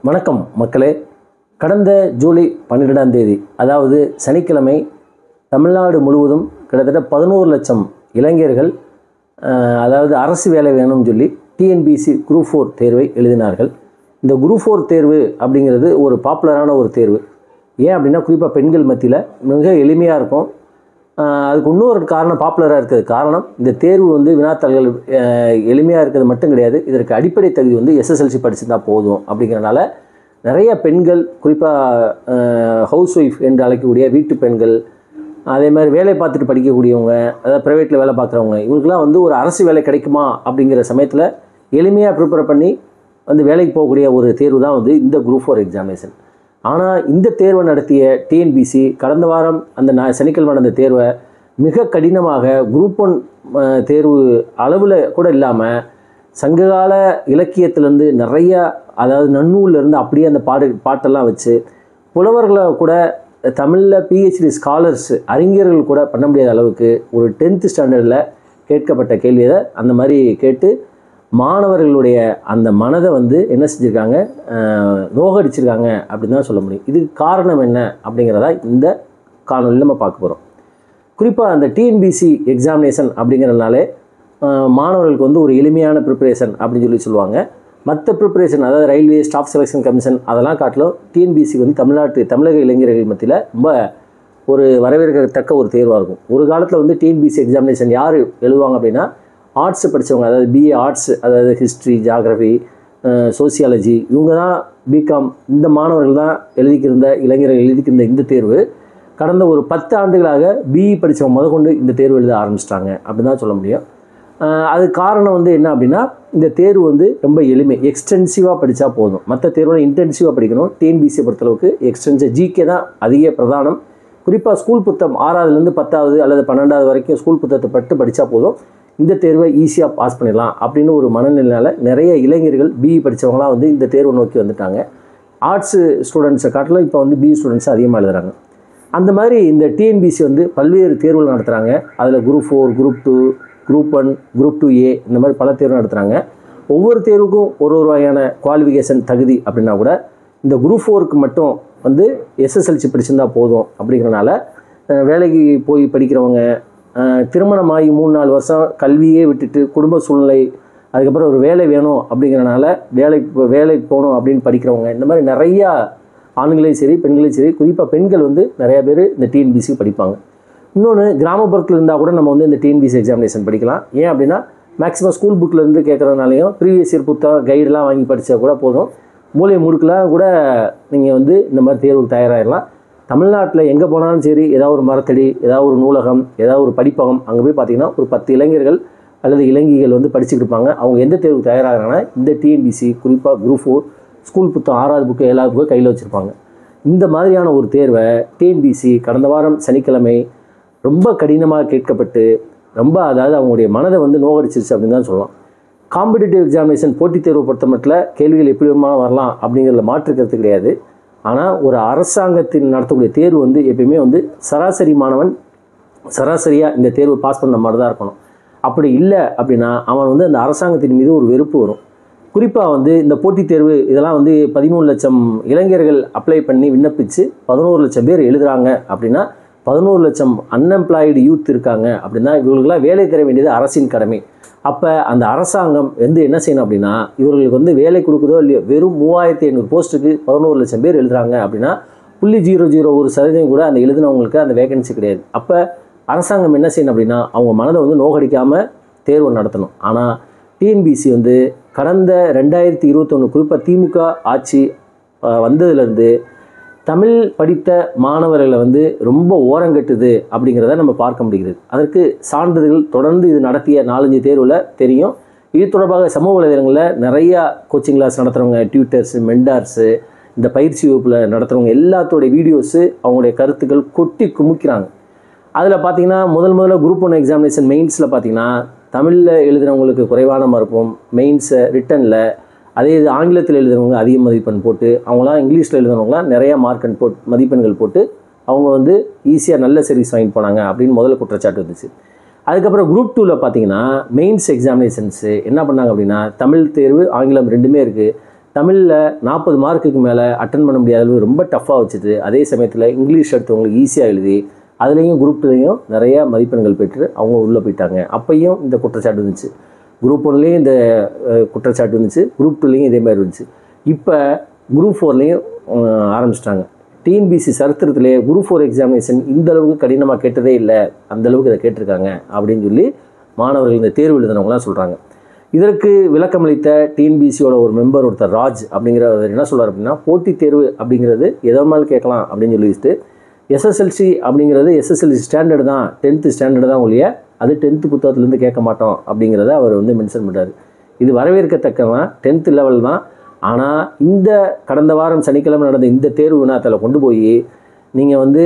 வணக்கம் மக்களே. கடந்த ஜூலை 12ஆம் தேதி அதாவது சனிக்கிழமை தமிழ்நாடு முழுவதும் கிட்டத்தட்ட 11 லட்சம் இளைஞர்கள் அதாவது அரசு வேலை வேணும்னு சொல்லி டிஎன்பிஎஸ்சி குரூப் 4 தேர்வை எழுதினார்கள். இந்த குரூப் 4 தேர்வு அப்படிங்கிறது ஒரு பாப்புலரான ஒரு தேர்வு. ஏன் அப்படின்னா குறிப்பாக பெண்கள் மத்தியில் மிக எளிமையாக இருக்கும். அதுக்கு இன்னொரு காரணம் பாப்புலராக இருக்கிறது காரணம் இந்த தேர்வு வினாத்தாள்கள் எளிமையாக இருக்கிறது மட்டும் கிடையாது. இதற்கு அடிப்படை தகுதி எஸ்எஸ்எல்சி படிச்சிருந்தால் போதும். அப்படிங்கிறனால நிறைய பெண்கள் குறிப்பாக ஹவுஸ் ஒய்ஃப் என்று அழைக்கக்கூடிய வீட்டு பெண்கள், அதே மாதிரி வேலை பார்த்துட்டு படிக்கக்கூடியவங்க, அதாவது ப்ரைவேட்டில் வேலை பார்க்குறவங்க, இவங்களுக்குலாம் ஒரு அரசு வேலை கிடைக்குமா அப்படிங்கிற சமயத்தில் எளிமையாக ப்ரிப்பேர் பண்ணி வேலைக்கு போகக்கூடிய ஒரு தேர்வு தான் இந்த குரூப் 4 எக்ஸாமினேஷன். ஆனால் இந்த தேர்வை நடத்திய டிஎன்பிஎஸ்சி கடந்த வாரம் சனிக்கிழமை நடந்த தேர்வை மிக கடினமாக குரூப் 1 தேர்வு அளவில் கூட இல்லாமல் சங்ககால இலக்கியத்திலேருந்து நிறைய, அதாவது நன்னூல்லேருந்து அப்படியே அந்த பாட்டெல்லாம் வச்சு புலவர்களை கூட தமிழில் பிஹெச்டி ஸ்காலர்ஸ் அறிஞர்கள் கூட பண்ண முடியாத அளவுக்கு ஒரு 10th ஸ்டாண்டர்டில் கேட்கப்பட்ட கேள்வியை அந்த மாதிரி கேட்டு மாணவர்களுடைய அந்த மனதை என்ன செஞ்சுருக்காங்க, நோகடிச்சிருக்காங்க அப்படின்னு தான் சொல்ல முடியும். இதுக்கு காரணம் என்ன அப்படிங்கிறதா இந்த காணொலியில் நம்ம பார்க்க போகிறோம். குறிப்பாக அந்த டிஎன்பிஎஸ்சி எக்ஸாமினேஷன் அப்படிங்கிறதுனாலே மாணவர்களுக்கு ஒரு எளிமையான ப்ரிப்பரேஷன் அப்படின்னு சொல்லுவாங்க. மற்ற ப்ரிப்பரேஷன், அதாவது ரயில்வே ஸ்டாஃப் செலெக்ஷன் கமிஷன் அதெல்லாம் காட்டிலும் டிஎன்பிஎஸ்சி தமிழக இளைஞர்கள் மத்தியில் ரொம்ப ஒரு வரவேற்கத்தக்க ஒரு தேர்வாக இருக்கும். ஒரு காலத்தில் டிஎன்பிஎஸ்சி எக்ஸாமினேஷன் யார் எழுதுவாங்க அப்படின்னா ஆர்ட்ஸ் படித்தவங்க, அதாவது பிஏ ஆர்ட்ஸ், அதாவது ஹிஸ்ட்ரி, ஜியாகிரஃபி, சோசியாலஜி, இவங்க தான் பிகாம், இந்த மாணவர்கள் தான் இளைஞர்கள் எழுதிக்கிருந்த இந்த தேர்வு கடந்த ஒரு 10 ஆண்டுகளாக பிஇ படித்தவங்க முதற்கொண்டு இந்த தேர்வு எழுத ஆரம்பிச்சிட்டாங்க அப்படின்னு தான் சொல்ல முடியும். அது காரணம் என்ன அப்படின்னா இந்த தேர்வு ரொம்ப எளிமை, எக்ஸ்டென்சிவாக படித்தா போதும். மற்ற தேர்வில் இன்டென்சிவாக படிக்கணும். டிஎன்பிஎஸ்சியை பொறுத்தளவுக்கு எக்ஸ்டென்சிவ் ஜிகே தான் அதிக பிரதானம். குறிப்பாக ஸ்கூல் புத்தகம் 6ஆவதுலேருந்து 10ஆவது அல்லது 12ஆவது வரைக்கும் ஸ்கூல் புத்தகத்தை படித்தா போதும். இந்த தேர்வை ஈஸியாக பாஸ் பண்ணிடலாம் அப்படின்னு ஒரு மனநிலையால் நிறைய இளைஞர்கள் பிஇ படித்தவங்களாம் இந்த தேர்வை நோக்கி வந்துட்டாங்க. ஆர்ட்ஸு ஸ்டூடெண்ட்ஸை காட்டிலும் இப்போ பிஇ ஸ்டூடெண்ட்ஸ் அதிகமாக எழுதுகிறாங்க. அந்த மாதிரி இந்த டிஎன்பிஎஸ்சி பல்வேறு தேர்வுகள் நடத்துகிறாங்க. அதில் group 4, group 2, group 1, group 2A இந்த மாதிரி பல தேர்வு நடத்துகிறாங்க. ஒவ்வொரு தேர்வுக்கும் ஒரு வகையான குவாலிஃபிகேஷன் தகுதி அப்படின்னா கூட இந்த குரூப் 4க்கு மட்டும் எஸ்எஸ்எல்சி படிச்சிருந்தால் போதும். அப்படிங்கிறனால வேலைக்கு போய் படிக்கிறவங்க, திருமணமாகி 3-4 வருஷம் கல்வியே விட்டுட்டு குடும்ப சூழ்நிலை, அதுக்கப்புறம் ஒரு வேலை வேணும் அப்படிங்கிறனால வேலைக்கு போகணும் அப்படின்னு படிக்கிறவங்க, இந்த மாதிரி நிறையா ஆண்களையும் சரி பெண்களையும் சரி, குறிப்பாக பெண்கள் நிறையா பேர் இந்த டிஎன்பிஎஸ்சி படிப்பாங்க. இன்னொன்று, கிராமப்புறத்தில் இருந்தால் கூட நம்ம இந்த டிஎன்பிஎஸ்சி எக்ஸாமினேஷன் படிக்கலாம். ஏன் அப்படின்னா மேக்ஸிமம் ஸ்கூல் புக்கிலேருந்து கேட்குறதுனாலையும் ப்ரீவியஸ் இயர் புத்தகம் கைடெலாம் வாங்கி படித்தா கூட போதும். மூளை முடுக்கலாம் கூட நீங்கள் இந்த மாதிரி தேர்வுக்கு தயாராகிடலாம். தமிழ்நாட்டில் எங்கே போனாலும் சரி, ஏதாவது ஒரு மரத்தடி, ஏதாவது ஒரு நூலகம், ஏதாவது ஒரு படிப்பகம், அங்கே போய் பார்த்திங்கன்னா ஒரு 10 இளைஞர்கள் அல்லது இளைஞர்கள் படிச்சுட்டு இருப்பாங்க. அவங்க எந்த தேர்வுக்கு தயாராகிறாங்கன்னா இந்த டிஎன்பிஎஸ்சி, குறிப்பாக குரூப் 4 ஸ்கூல் புத்தகம் 6ஆவது புக்கு 7ஆவது புக்கு கையில் வச்சுருப்பாங்க. இந்த மாதிரியான ஒரு தேர்வை டிஎன்பிஎஸ்சி கடந்த வாரம் சனிக்கிழமை ரொம்ப கடினமாக கேட்கப்பட்டு அதாவது அவங்களுடைய மனதை நோகடிச்சிருச்சு அப்படின்னு தான் சொல்லலாம். காம்படிட்டிவ் எக்ஸாமினேஷன் போட்டித் தேர்வு பொறுத்த மட்டும் கேள்விகள் எப்படி வேணுமாலும் வரலாம் அப்படிங்கிறத மாற்றுக்கிறது கிடையாது. ஆனால் ஒரு அரசாங்கத்தின் நடத்தக்கூடிய தேர்வு எப்பயுமே சராசரி மாணவன் சராசரியாக இந்த தேர்வு பாஸ் பண்ண மாதிரி தான் இருக்கணும். அப்படி இல்லை அப்படின்னா அவன் அந்த அரசாங்கத்தின் மீது ஒரு வெறுப்பு வரும். குறிப்பாக இந்த போட்டித் தேர்வு இதெல்லாம் 13 லட்சம் இளைஞர்கள் அப்ளை பண்ணி விண்ணப்பித்து 11 லட்சம் பேர் எழுதுகிறாங்க அப்படின்னா 11 லட்சம் அன்எம்ப்ளாய்டு யூத் இருக்காங்க அப்படின்னா இவர்களுக்கெல்லாம் வேலை தர வேண்டியது அரசின் கடமை. அப்போ அந்த அரசாங்கம் என்ன செய்யணும் அப்படின்னா இவர்களுக்கு வேலை கொடுக்குதோ இல்லையோ, வெறும் 3500 போஸ்ட்டுக்கு 11 லட்சம் பேர் எழுதுகிறாங்க அப்படின்னா 0.001% கூட அந்த எழுதினவங்களுக்கு அந்த வேகன்சி கிடையாது. அப்போ அரசாங்கம் என்ன செய்யணும் அப்படின்னா அவங்க மனதை நோகடிக்காமல் தேர்வு நடத்தணும். ஆனால் டிஎன்பிஎஸ்சி கடந்த 2021 குறிப்பாக திமுக ஆட்சி வந்ததுலேருந்து தமிழ் படித்த மாணவர்களை ரொம்ப ஓரங்கட்டுது அப்படிங்கிறத நம்ம பார்க்க முடிகிறது. அதற்கு சான்றிதழ்கள் தொடர்ந்து இது நடத்திய 4-5 தேர்வில் தெரியும். இது தொடர்பாக சமூக வலைதளங்களில் நிறையா கோச்சிங் கிளாஸ் நடத்துகிறவங்க, டியூட்டர்ஸு, மெண்டார்ஸு, இந்த பயிற்சி வகுப்பில் நடத்துகிறவங்க எல்லாத்தோடைய வீடியோஸு, அவங்களுடைய கருத்துக்கள் கொட்டி குமிக்கிறாங்க. அதில் பார்த்திங்கன்னா முதல்ல குரூப் 1 எக்ஸாமினேஷன் மெயின்ஸில் பார்த்திங்கன்னா தமிழில் எழுதுகிறவங்களுக்கு குறைவான மார்க்கும், மெயின்ஸை ரிட்டனில், அதே இது ஆங்கிலத்தில் எழுதுறவங்க அதிக மதிப்பெண் போட்டு, அவங்களாம் இங்கிலீஷில் எழுதுனவங்களாம் நிறையா மதிப்பெண்கள் போட்டு அவங்க ஈஸியாக நல்ல சர்வீஸ் வாங்கிட்டு போனாங்க அப்படின்னு முதல்ல குற்றச்சாட்டு வந்துச்சு. அதுக்கப்புறம் குரூப் 2ல் பார்த்தீங்கன்னா மெயின்ஸ் எக்ஸாமினேஷன்ஸு என்ன பண்ணாங்க அப்படின்னா தமிழ் தேர்வு, ஆங்கிலம் ரெண்டுமே இருக்குது. தமிழில் 40 மார்க்குக்கு மேலே அட்டன் பண்ண முடியாத அளவு ரொம்ப டஃப்பாக வச்சுட்டு, அதே சமயத்தில் இங்கிலீஷ் எடுத்தவங்களுக்கு ஈஸியாக எழுதி அதுலேயும் குரூப் 2லையும் நிறைய மதிப்பெண்கள் பெற்று அவங்க உள்ளே போயிட்டாங்க. அப்பையும் இந்த குற்றச்சாட்டு இருந்துச்சு. குரூப் 1லேயும் இந்த குற்றச்சாட்டு இருந்துச்சு, குரூப் 2லேயும் இதே மாதிரி இருந்துச்சு. இப்போ குரூப் 4லேயும் ஆரம்பிச்சிட்டாங்க. டிஎன்பிசி சரித்திரத்திலே குரூப் 4 எக்ஸாமினேஷன் இந்த அளவுக்கு கடினமாக கேட்டதே இல்லை, அந்தளவுக்கு இதை கேட்டிருக்காங்க அப்படின்னு சொல்லி மாணவர்கள் இந்த தேர்வு எழுதினவங்களாம் சொல்கிறாங்க. இதற்கு விளக்கமளித்த டிஎன்பிசியோட ஒரு மெம்பர் ஒருத்தர் ராஜ் அப்படிங்கிறவர் என்ன சொல்கிறார் அப்படின்னா, போட்டித் தேர்வு அப்படிங்கிறது எதனாலும் கேட்கலாம் அப்படின்னு சொல்லிட்டு, எஸ்எஸ்எல்சி அப்படிங்கிறது எஸ்எஸ்எல்சி ஸ்டாண்டர்டு தான், 10th ஸ்டாண்டர்டு தான் ஒழிய அது 10th புத்தகத்துலேருந்து கேட்க மாட்டோம் அப்படிங்கிறத அவர் வந்து மென்ஷன் பண்ணுறாரு. இது வரவேற்கத்தக்கதான், 10th லெவல் தான். ஆனால் இந்த கடந்த வாரம் சனிக்கிழமை நடந்த இந்த தேர்வு வினாத்தால் கொண்டு போய் நீங்கள் வந்து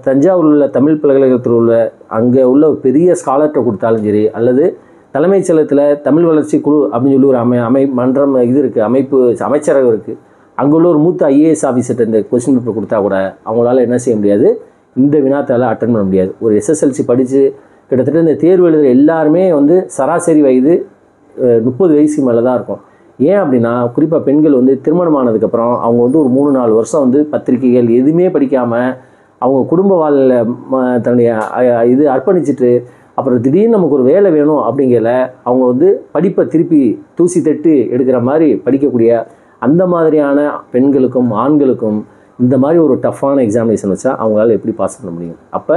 தஞ்சாவூரில் உள்ள தமிழ் பல்கலைக்கழகத்தில் உள்ள அங்கே உள்ள ஒரு பெரிய ஸ்காலர்கிட்ட கொடுத்தாலும் சரி, அல்லது தலைமைச் செயலகத்தில் தமிழ் வளர்ச்சி குழு அப்படின்னு சொல்லி ஒரு மன்றம் இது இருக்குது, அமைச்சரகம் இருக்குது, அங்கே உள்ள ஒரு மூத்த ஐஏஎஸ் ஆஃபீஸர்கிட்ட இந்த கொஸ்டின் பேப்பர் கொடுத்தா கூட அவங்களால என்ன செய்ய முடியாது, இந்த வினாத்தால் அட்டன் பண்ண முடியாது. ஒரு எஸ்எஸ்எல்சி படித்து கிட்டத்தட்ட இந்த தேர்வு எழுதுகிற எல்லாருமே வந்து சராசரி வயது 30 வயசுக்கு மேலே தான் இருக்கும். ஏன் அப்படின்னா, குறிப்பாக பெண்கள் வந்து திருமணமானதுக்கப்புறம் அவங்க வந்து ஒரு 3-4 வருஷம் வந்து பத்திரிகைகள் எதுவுமே படிக்காமல் அவங்க குடும்ப வாழ்வில் தன்னுடைய இது அர்ப்பணிச்சுட்டு அப்புறம் திடீர்னு நமக்கு ஒரு வேலை வேணும் அப்படிங்கிற அவங்க வந்து படிப்பை திருப்பி தூசி தட்டு எடுக்கிற மாதிரி படிக்கக்கூடிய அந்த மாதிரியான பெண்களுக்கும் ஆண்களுக்கும் இந்த மாதிரி ஒரு டஃப்பான எக்ஸாமினேஷன் வச்சா அவங்களால எப்படி பாஸ் பண்ண முடியும்? அப்போ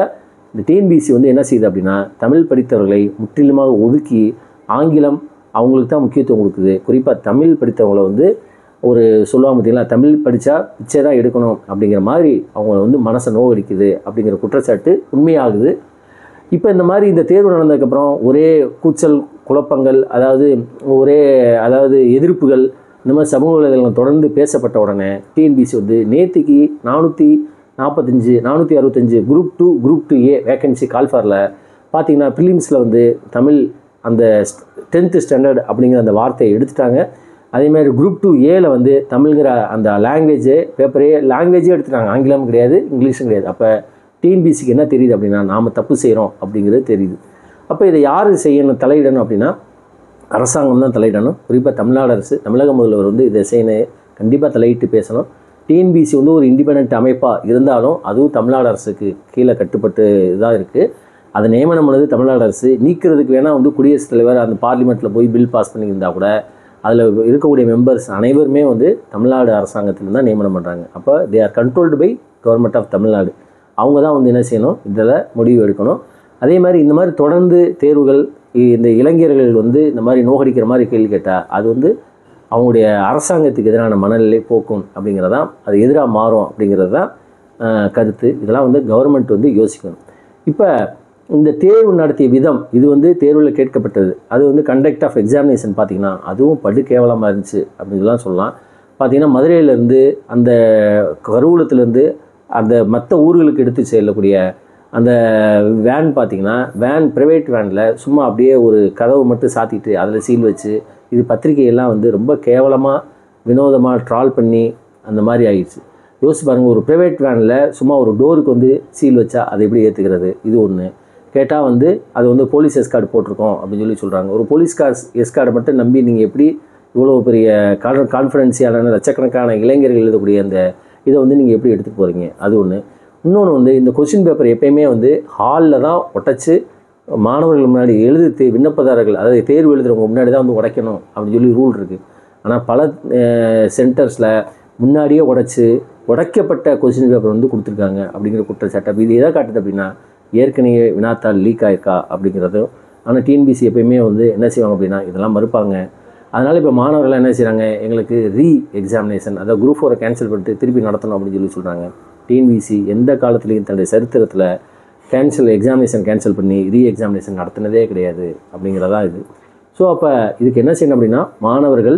இந்த டிஎன்பிசி வந்து என்ன செய்யுது அப்படின்னா, தமிழ் படித்தவர்களை முற்றிலுமாக ஒதுக்கி ஆங்கிலம் அவங்களுக்கு தான் முக்கியத்துவம் கொடுக்குது. குறிப்பாக தமிழ் படித்தவங்களை வந்து ஒரு சொல்லுவாங்க பார்த்தீங்களா, தமிழ் படித்தா பிச்சை தான் எடுக்கணும் அப்படிங்கிற மாதிரி அவங்கள வந்து மனசை நோகடிக்குது அப்படிங்கிற குற்றச்சாட்டு உண்மையாகுது. இப்போ இந்த மாதிரி இந்த தேர்வு நடந்ததுக்கப்புறம் ஒரே கூச்சல் குழப்பங்கள், அதாவது எதிர்ப்புகள், இந்த மாதிரி சமூக வலைதளங்கள் தொடர்ந்து பேசப்பட்ட உடனே டிஎன்பிசி வந்து நேற்றுக்கு 465 குரூப் 2 குரூப் 2A வேக்கன்சி கால்ஃபாரில் பார்த்தீங்கன்னா ப்ரிலிம்ஸில் வந்து தமிழ் அந்த 10th ஸ்டாண்டர்ட் அப்படிங்கிற அந்த வார்த்தையை எடுத்துட்டாங்க. அதேமாதிரி குரூப் 2Aவில் வந்து தமிழ்கிற அந்த லாங்குவேஜே எடுத்துட்டாங்க. ஆங்கிலமும் கிடையாது, இங்கிலீஷும் கிடையாது. அப்போ டிஎன்பிசிக்கு என்ன தெரியுது அப்படின்னா, நாம் தப்பு செய்கிறோம் அப்படிங்கிறது தெரியுது. அப்போ இதை யார் தலையிடணும் அப்படின்னா, அரசாங்கம் தான் தலையிடணும். குறிப்பாக தமிழ்நாடு அரசு, தமிழக முதல்வர் வந்து இதை செய்யணும், கண்டிப்பாக தலையிட்டு பேசணும். டிஎன்பிசி வந்து ஒரு இண்டிபெண்ட் அமைப்பாக இருந்தாலும் அதுவும் தமிழ்நாடு அரசுக்கு கீழே கட்டுப்பட்டு இதாக இருக்குது. அதை நியமனம் பண்ணது தமிழ்நாடு அரசு. நீக்கிறதுக்கு வேணால் வந்து குடியரசுத் தலைவர் அந்த பார்லிமெண்ட்டில் போய் பில் பாஸ் பண்ணியிருந்தால் கூட அதில் இருக்கக்கூடிய மெம்பர்ஸ் அனைவருமே வந்து தமிழ்நாடு அரசாங்கத்தில் தான் நியமனம் பண்ணுறாங்க. அப்போ they are controlled by government of Tamil Nadu. அவங்க தான் வந்து என்ன செய்யணும், இதில் முடிவு எடுக்கணும். அதே மாதிரி இந்த மாதிரி தொடர்ந்து தேர்வுகள் இந்த இளைஞர்கள் வந்து இந்த மாதிரி நோகடிக்கிற மாதிரி கேள்வி கேட்டால் அது வந்து அவங்களுடைய அரசாங்கத்துக்கு எதிரான மனநிலை போக்கும் அப்படிங்கிறதான், அது எதிராக மாறும் அப்படிங்கிறது தான் கருத்து. இதெல்லாம் வந்து கவர்மெண்ட் வந்து யோசிக்கணும். இப்போ இந்த தேர்வு நடத்திய விதம், இது வந்து தேர்வில் கேட்கப்பட்டது, அது வந்து கண்டக்ட் ஆஃப் எக்ஸாமினேஷன் பார்த்திங்கன்னா அதுவும் படு கேவலமாக இருந்துச்சு அப்படின்லாம் சொல்லலாம். பார்த்திங்கன்னா மதுரையிலேருந்து அந்த கருவூலத்துலேருந்து அந்த மற்ற ஊர்களுக்கு எடுத்து செல்லக்கூடிய அந்த வேன் பார்த்திங்கன்னா, ப்ரைவேட் வேனில் சும்மா அப்படியே ஒரு கதவு மட்டும் சாத்திட்டு அதில் சீல் வச்சு, இது பத்திரிகையெல்லாம் வந்து ரொம்ப கேவலமாக வினோதமாக ட்ரால் பண்ணி அந்த மாதிரி ஆகிடுச்சு. யோசிச்சு பாருங்கள், ஒரு ப்ரைவேட் வேனில் சும்மா ஒரு டோருக்கு வந்து சீல் வச்சா அதை எப்படி ஏற்றுக்கிறது? இது ஒன்று. கேட்டால் வந்து அது வந்து போலீஸ் எஸ்கார்டு போட்டிருக்கோம் அப்படின்னு சொல்லி சொல்கிறாங்க. ஒரு போலீஸ் எஸ்கார்டை மட்டும் நம்பி நீங்கள் எப்படி இவ்வளோ பெரிய கான்ஃபிடென்சியலான லட்சக்கணக்கான இளைஞர்கள் எழுதக்கூடிய அந்த இதை வந்து நீங்கள் எப்படி எடுத்துகிட்டு போகிறீங்க? அது ஒன்று. இன்னொன்று வந்து இந்த கொஸ்டின் பேப்பர் எப்பயுமே வந்து ஹாலில் தான் உடைச்சி மாணவர்கள் முன்னாடி விண்ணப்பதாரர்கள், அதாவது தேர்வு எழுதுகிறவங்க முன்னாடி தான் வந்து உடைக்கணும் அப்படின்னு சொல்லி ரூல் இருக்குது. ஆனால் பல சென்டர்ஸில் முன்னாடியே உடைக்கப்பட்ட கொஸ்டின் பேப்பர் வந்து கொடுத்துருக்காங்க அப்படிங்கிற குற்றச்சாட்டு. இது எதை காட்டுது அப்படின்னா, ஏற்கனவே வினாத்தாள் லீக் ஆகிருக்கா அப்படிங்கிறதும். ஆனால் டிஎன்பிசி எப்பயுமே வந்து என்ன செய்வாங்க அப்படின்னா இதெல்லாம் மறுப்பாங்க. அதனால் இப்போ மாணவர்கள்லாம் என்ன செய்கிறாங்க, எங்களுக்கு எக்ஸாமினேஷன், அதாவது குரூப் 4 கேன்சல் பண்ணிட்டு திருப்பி நடத்தணும் அப்படின்னு சொல்லி சொல்கிறாங்க. டிஎன்பிசி எந்த காலத்துலேயும் தன்னுடைய சரித்திரத்தில் எக்ஸாமினேஷன் கேன்சல் பண்ணி எக்ஸாமினேஷன் நடத்தினதே கிடையாது அப்படிங்கிறதா இது. ஸோ அப்போ இதுக்கு என்ன செய்யணும் அப்படின்னா, மாணவர்கள்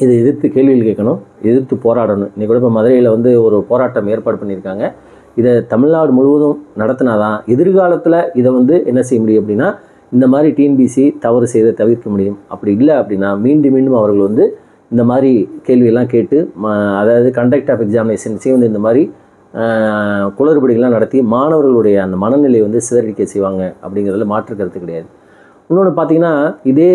இதை எதிர்த்து கேள்விகள் கேட்கணும், எதிர்த்து போராடணும். இன்றைக்கி கூட இப்போ மதுரையில் வந்து ஒரு போராட்டம் ஏற்பாடு பண்ணியிருக்காங்க. இதை தமிழ்நாடு முழுவதும் நடத்தினாதான் எதிர்காலத்தில் இதை வந்து என்ன செய்ய முடியும் அப்படின்னா, இந்த மாதிரி டிஎன்பிசி தவறு செய்த தவிர்க்க முடியும். அப்படி இல்லை அப்படின்னா மீண்டும் அவர்கள் வந்து இந்த மாதிரி கேள்வியெல்லாம் கேட்டு அதாவது கண்டக்ட் ஆஃப் எக்ஸாமினேஷன்ஸையும் வந்து இந்த மாதிரி குளறுபடிகள்லாம் நடத்தி மாணவர்களுடைய அந்த மனநிலையை வந்து சிதறடிக்க செய்வாங்க அப்படிங்கிறதுல மாற்று கருத்து கிடையாது. இன்னொன்று பார்த்திங்கன்னா, இதே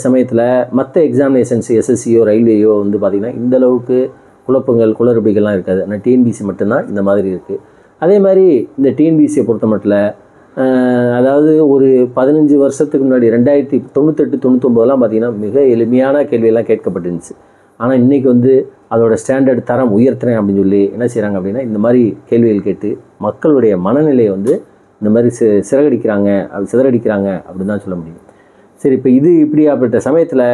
சமயத்தில் மற்ற எக்ஸாமினேஷன்ஸ் எஸ்எஸ்சியோ ரயில்வேயோ வந்து பார்த்திங்கன்னா இந்தளவுக்கு குழப்பங்கள் குளறுபடிகள்லாம் இருக்காது. ஆனால் டிஎன்பிசி மட்டும்தான் இந்த மாதிரி இருக்குது. அதே மாதிரி இந்த டிஎன்பிசியை பொறுத்த மட்டும் அதாவது ஒரு 15 வருஷத்துக்கு முன்னாடி 1998-99 பார்த்திங்கன்னா மிக எளிமையான கேள்வியெல்லாம் கேட்கப்பட்டுருந்துச்சு. ஆனால் இன்றைக்கி வந்து அதோட ஸ்டாண்டர்ட் தரம் உயர்த்துறேன் அப்படின்னு சொல்லி என்ன செய்கிறாங்க அப்படின்னா இந்த மாதிரி கேள்விகள் கேட்டு மக்களுடைய மனநிலையை வந்து இந்த மாதிரி சிதறடிக்கிறாங்க அப்படின்னு தான் சொல்ல முடியும். சரி, இப்போ இது இப்படியாப்பட்ட சமயத்தில்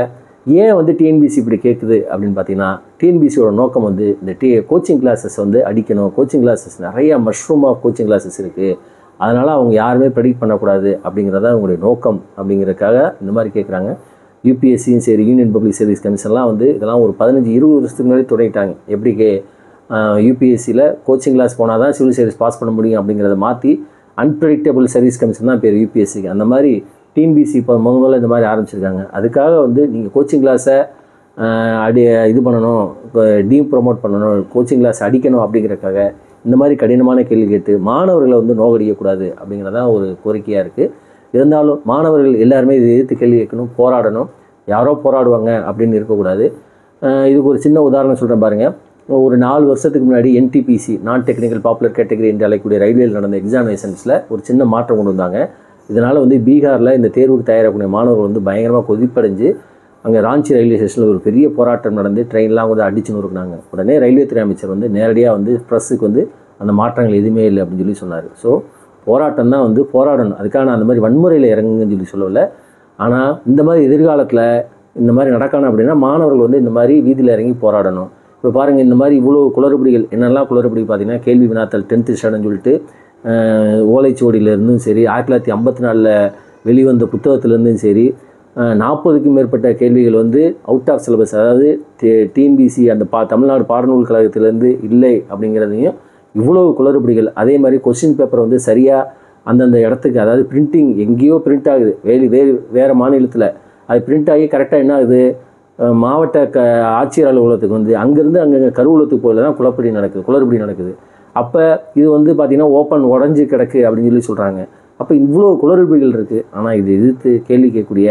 ஏன் வந்து டிஎன்பிசி இப்படி கேட்குது அப்படின்னு பார்த்தீங்கன்னா, டிஎன்பிசியோட நோக்கம் வந்து இந்த கோச்சிங் கிளாஸஸ் வந்து அடிக்கணும். கோச்சிங் கிளாஸஸ் நிறையா மஷ்ரூமாக கோச்சிங் கிளாஸஸ் இருக்குது, அதனால் அவங்க யாருமே ப்ரெடிக்ட் பண்ணக்கூடாது அப்படிங்கிறத அவங்களுடைய நோக்கம் அப்படிங்கிறதுக்காக இந்த மாதிரி கேட்குறாங்க. யூபிஎஸ்சியும் சரி, யூனியன் பப்ளிக் சர்வீஸ் கமிஷன்லாம் வந்து இதெல்லாம் ஒரு 15-20 வருஷத்துக்கு முன்னாடி தொடங்கிட்டாங்க. எப்படி யூபிஎஸ்சியில் கோச்சிங் கிளாஸ் போனால் தான் சிவில் சர்வீஸ் பாஸ் பண்ண முடியும் அப்படிங்கிறத மாற்றி அன்பிரடிக்டபிள் சர்வீஸ் கமிஷன் தான் பேர் யூபிஎஸ்சிக்கு. அந்த மாதிரி டிஎன்பிசி இப்போ முதல்ல இந்த மாதிரி ஆரம்பிச்சிருக்காங்க. அதுக்காக வந்து நீங்கள் கோச்சிங் கிளாஸை இது பண்ணணும், ப்ரொமோட் பண்ணணும், கோச்சிங் கிளாஸ் அடிக்கணும் அப்படிங்கிறதுக்காக இந்த மாதிரி கடினமான கேள்வி கேட்டு மாணவர்களை வந்து நோகடிக்கக்கூடாது அப்படிங்கிறதான் ஒரு கோரிக்கையாக இருக்குது. இருந்தாலும் மாணவர்கள் எல்லாருமே இதை எதிர்த்து கேள்வி கேட்கணும், போராடணும். யாரோ போராடுவாங்க அப்படின்னு இருக்கக்கூடாது. இதுக்கு ஒரு சின்ன உதாரணம் சொல்கிறேன் பாருங்கள். ஒரு 4 வருஷத்துக்கு முன்னாடி NTPC நான் டெக்னிக்கல் பாப்புலர் கேட்டகரி என்று அழைக்கக்கூடிய ரயில்வேயில் நடந்த எக்ஸாமினேஷன்ஸில் ஒரு சின்ன மாற்றம் கொண்டு வந்தாங்க. இதனால் வந்து பீகாரில் இந்த தேர்வுக்கு தயாராகக்கூடிய மாணவர்கள் வந்து பயங்கரமாக கொதிப்படைஞ்சு அங்கே ராஞ்சி ரயில்வே ஸ்டேஷனில் ஒரு பெரிய போராட்டம் நடந்து ட்ரெயின்லாம் வந்து அடிச்சு நொறுக்குனாங்க. உடனே ரயில்வே துறை அமைச்சர் வந்து நேரடியாக வந்து ப்ரெஸ்ஸுக்கு வந்து அந்த மாற்றங்கள் எதுவுமே இல்லை அப்படின்னு சொல்லி சொன்னார். ஸோ போராட்டம் தான் வந்து போராடணும், அதுக்கான அந்த மாதிரி வன்முறையில் இறங்குங்கன்னு சொல்லி சொல்லலை. ஆனால் இந்த மாதிரி எதிர்காலத்தில் இந்த மாதிரி நடக்கணும் அப்படின்னா மாணவர்கள் வந்து இந்த மாதிரி வீதியில் இறங்கி போராடணும். இப்போ பாருங்கள், இந்த மாதிரி இவ்வளோ குளறுபடிகள் என்னெல்லாம் குளறுபடி பார்த்தீங்கன்னா, கேள்வி வினாத்தல் 10th ஸ்டாண்டர்ட்னு சொல்லிட்டு ஓலைச்சுவடியிலேருந்தும் சரி, 1954 வெளிவந்த புத்தகத்திலேருந்தும் சரி 40க்கும் மேற்பட்ட கேள்விகள் வந்து அவுட் ஆஃப் சிலபஸ், அதாவது டிஎன்பிசி அந்த தமிழ்நாடு பாடநூல் கழகத்திலேருந்து இல்லை அப்படிங்கிறதையும் இவ்வளோ குளறுபடிகள். அதே மாதிரி கொஸ்டின் பேப்பர் வந்து சரியாக அந்தந்த இடத்துக்கு, அதாவது பிரிண்டிங் எங்கேயோ பிரிண்ட் ஆகுது, வேறு மாநிலத்தில் அது பிரிண்ட் ஆகி கரெக்டாக என்ன ஆகுது, மாவட்ட ஆட்சியர் அலுவலகத்துக்கு வந்து அங்கேருந்து அங்கே கருவூலத்துக்கு போயில தான் குளறுபடி நடக்குது. அப்போ இது வந்து பார்த்திங்கன்னா ஓப்பன் உடஞ்சி கிடக்கு அப்படின்னு சொல்லி சொல்கிறாங்க. அப்போ இவ்வளோ குளறுபடிகள் இருக்குது. ஆனால் இது எதிர்த்து கேள்வி கேட்கக்கூடிய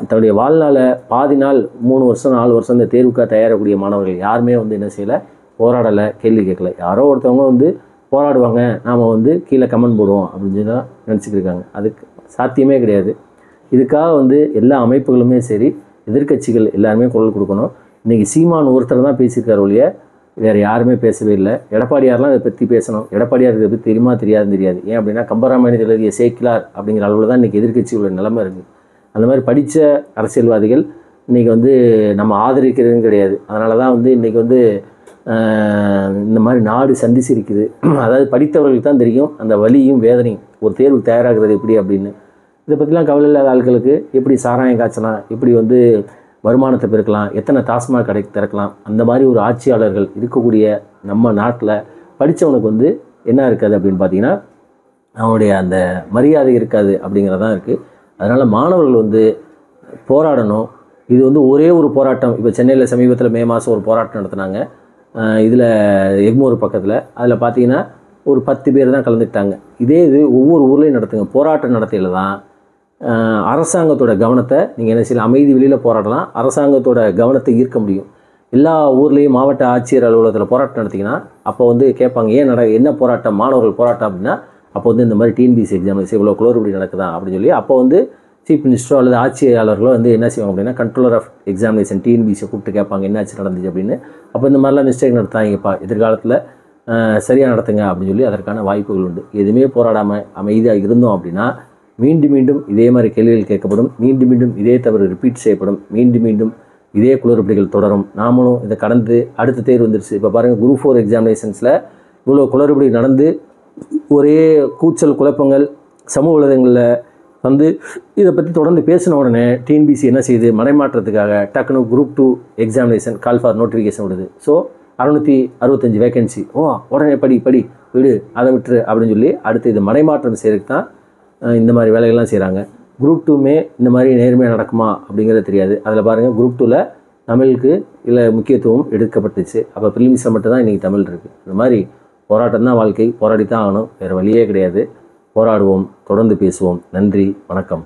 தன்னுடைய வாழ்நாளை பாதி நாள் 3 வருஷம் 4 வருஷம் இந்த தேர்வுக்காக தயாராகக்கூடிய மாணவர்கள் யாருமே வந்து என்ன செய்யலை, போராடலை, கேள்வி கேட்கல. யாரோ ஒருத்தவங்க வந்து போராடுவாங்க, நாம் வந்து கீழே கமெண்ட் போடுவோம் அப்படின்னு சொல்லி தான் நினச்சிக்கிட்டு இருக்காங்க. அதுக்கு சாத்தியமே கிடையாது. இதுக்காக வந்து எல்லா அமைப்புகளுமே சரி, எதிர்க்கட்சிகள் எல்லாருமே குரல் கொடுக்கணும். இன்றைக்கி சீமான் ஒருத்தர் தான் பேசியிருக்கார் ஒழிய வேறு யாருமே பேசவே இல்லை. எடப்பாடியார்லாம் இதை பற்றி பேசணும். எடப்பாடியார் இதை பற்றி தெரியுமா தெரியாது. ஏன் அப்படின்னா கம்பராமாயணத்தில் எழுதிய சேக்கிலார் அப்படிங்கிற அளவில் தான் இன்றைக்கி எதிர்க்கட்சியோட நிலைமை இருக்குது. அந்த மாதிரி படித்த அரசியல்வாதிகள் இன்றைக்கி வந்து நம்ம ஆதரிக்கிறதும் கிடையாது. அதனால தான் வந்து இன்றைக்கி வந்து இந்த மாதிரி நாடு சந்திச்சிருக்குது. அதாவது படித்தவர்களுக்கு தான் தெரியும் அந்த வலியும் வேதனையும், ஒரு தேர்வுக்கு தயாராகிறது எப்படி அப்படின்னு. இதை பற்றிலாம் கவலை இல்லாத ஆட்களுக்கு எப்படி சாராயம் காய்ச்சலாம், எப்படி வந்து வருமானத்தை பெருக்கலாம், எத்தனை டாஸ்மாக் கடை திறக்கலாம், அந்த மாதிரி ஒரு ஆட்சியாளர்கள் இருக்கக்கூடிய நம்ம நாட்டில் படித்தவனுக்கு வந்து என்ன இருக்காது அப்படின்னு பார்த்தீங்கன்னா அவனுடைய அந்த மரியாதை இருக்காது அப்படிங்கிறதான் இருக்குது. அதனால் மாணவர்கள் வந்து போராடணும். இது வந்து ஒரே ஒரு போராட்டம். இப்போ சென்னையில் சமீபத்தில் மே மாதம் ஒரு போராட்டம் நடத்தினாங்க. இதில் எக்மோர் பக்கத்தில். அதில் பார்த்தீங்கன்னா ஒரு 10 பேர் தான் கலந்துக்கிட்டாங்க. இதே இது ஒவ்வொரு ஊர்லேயும் நடத்துங்க. போராட்டம் நடத்தையில் தான் அரசாங்கத்தோட கவனத்தை நீங்கள் என்ன செய்யலாம், அமைதி வெளியில் போராடலாம், அரசாங்கத்தோட கவனத்தை ஈர்க்க முடியும். எல்லா ஊர்லேயும் மாவட்ட ஆட்சியர் அலுவலகத்தில் போராட்டம் நடத்திங்கன்னா அப்போ வந்து கேட்பாங்க, என்ன போராட்டம், மாணவர்கள் போராட்டம் அப்படின்னா அப்போ வந்து இந்த மாதிரி டிஎன்பிசி எக்ஸாமினேஷன் இவ்வளோ குளறுபடி நடக்குதா அப்படின்னு சொல்லி அப்போ வந்து சீஃப் மினிஸ்டரோ அல்லது ஆட்சியாளர்களோ வந்து என்ன செய்வாங்க அப்படின்னா கண்ட்ரோலர் ஆஃப் எக்ஸாமினேஷன் டிஎன்பிசியை கூப்பிட்டு கேட்பாங்க என்னாச்சு நடந்துச்சு அப்படின்னு. அப்போ இந்த மாதிரிலாம் மிஸ்டேக் நடத்தாங்கப்பா, எதிர்காலத்தில் சரியாக நடத்துங்க அப்படின்னு சொல்லி அதற்கான வாய்ப்புகள் உண்டு. எதுவுமே போராடாமல் அமைதியாக இருந்தோம் அப்படின்னா மீண்டும் இதே மாதிரி கேள்விகள் கேட்கப்படும், மீண்டும் இதே தவறு ரிப்பீட் செய்யப்படும், மீண்டும் இதே குளறுபடிகள் தொடரும். நாமளும் இதை கடந்து அடுத்த தேர்வு வந்துருச்சு. இப்போ பாருங்கள், குரூப் 4 எக்ஸாமினேஷன்ஸில் இவ்வளோ குளறுபடி நடந்து ஒரே கூச்சல் குழப்பங்கள் சமூக வலைதளங்களில் வந்து இதை பற்றி தொடர்ந்து பேசின உடனே டிஎன்பிசி என்ன செய்யுது, மறைமாற்றத்துக்காக டக்குனு group 2 examination call for notification விடுது. ஸோ 665 வேகன்சி, உடனே படி விடு, அதை விட்டுரு அப்படின்னு சொல்லி அடுத்து இது மறைமாற்றம் செய்யறதுக்கு தான் இந்த மாதிரி வேலைகள்லாம் செய்கிறாங்க. குரூப் 2மே இந்த மாதிரி நேர்மையாக நடக்குமா அப்படிங்கிறது தெரியாது. அதில் பாருங்கள், குரூப் 2ல் தமிழுக்கு இல்லை முக்கியத்துவம் எடுக்கப்பட்டுச்சு. அப்போ ப்ரிலிம்ஸில் மட்டும்தான் இன்றைக்கி தமிழ் இருக்குது. இந்த மாதிரி போராட்டம் தான் வாழ்க்கை, போராடி தான் ஆகணும், வேறு வழியே கிடையாது. போராடுவோம், தொடர்ந்து பேசுவோம். நன்றி, வணக்கம்.